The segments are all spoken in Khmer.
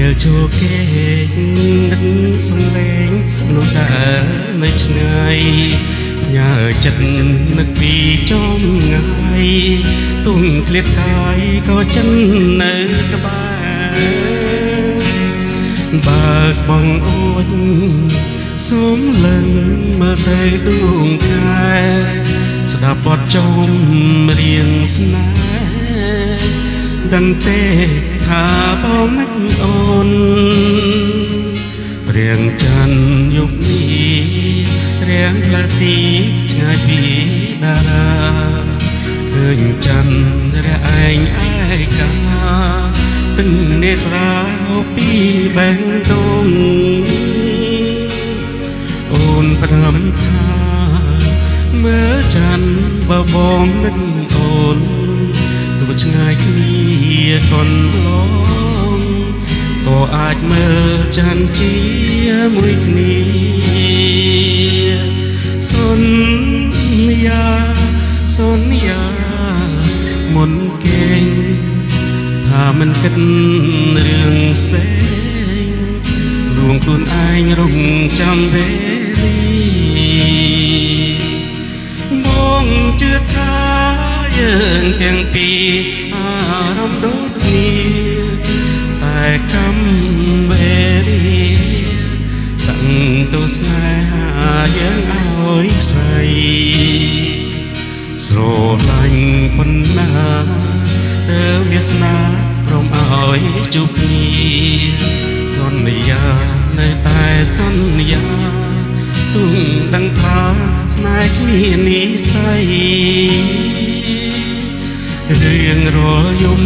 ពេលចូលគេនឹកសំឡេងមនុស្សដើរនៅឆ្ងាយញើចិត្តនឹកពីចំងាយទុំឃ្លាតកាយក៏ចិននៅក្បែរបើកបងអួចសូមលឹងមើលទៅដួងខែស្ដាប់បទចំរៀងស្នេហ៍ដឹងទេថាបងនឹកអូនរៀងច័ន្ទយប់នេះរៀងផ្លែទីឆ្ងាយពីតារាឃើញច័ន្ទរះឯងឯកាទឹងនេត្រាពីបេះដូងអូនផ្ដាំថាមើលច័ន្ទបើបងនឹកអូនទោះឆ្ងាយគ្នាកន្លងក៏អាចមើលច័ន្ទជាមួយគ្នាសន្យាមុនគេងថាមិនគិតរឿងផ្សេងលួងខ្លួនឯងរងចាំវេលាបងជឿថាយើងទាំងពីរអារម្មណ៍ដូចគ្នាតែកម្មវេលាតាំងទៅស្នេហាយើងឲ្យខ្សែស្រឡាញ់ប៉ុណ្ណាទើបវាសនាព្រមឲ្យជួបគ្នាសន្យានៅតែសន្យាទុំដឹងថាស្នេហ៍គ្នានិស្ស័យរៀងរាល់យំ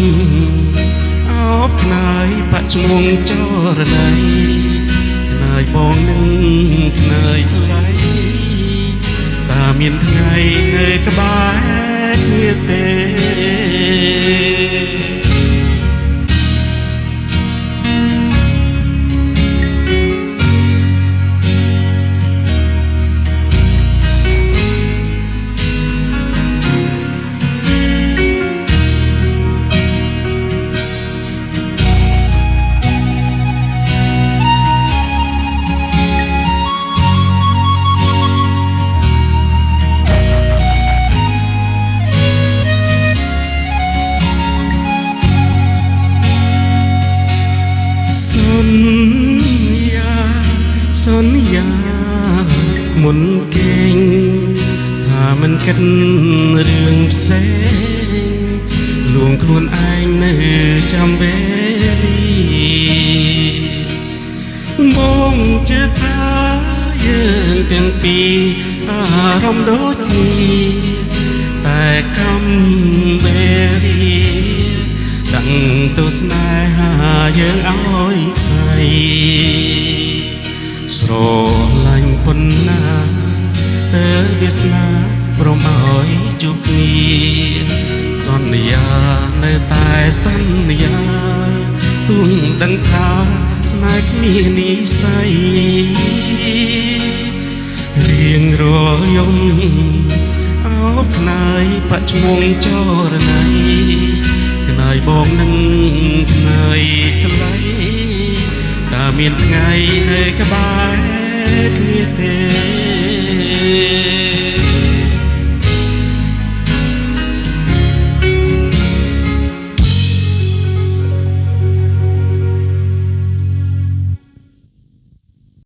អោបខ្នាយបច្ចុប្បន្នចរណៃខ្នាយបងនឹងខ្នាយថ្លៃតាមានថ្ងៃនៅក្បែរគ្នាទេសន្យាមុនគេងថាមិនគិតរឿងផ្សេងលួងខ្លួនឯងនៅចាំវេលាបងជឿថាយើងទាំងពីរអារម្មណ៍ដូចគ្នាតែកម្មវេលាតាំងទៅស្នេហាយើងឲ្យខ្សែស្រឡាញ់ប៉ុណ្ណាទើបវាសនាព្រមឲ្យជួបគ្នាសន្យានៅតែសន្យាទុំដឹងថាស្នេហ៍គ្នានិស្ស័យរៀងរាល់យំអោបខ្នាយបច្ចុប្បន្នចរណៃខ្នាយបងនឹងខ្នាយថ្លៃតាមានថ្ងៃនៅក្បែរគ្នាទេ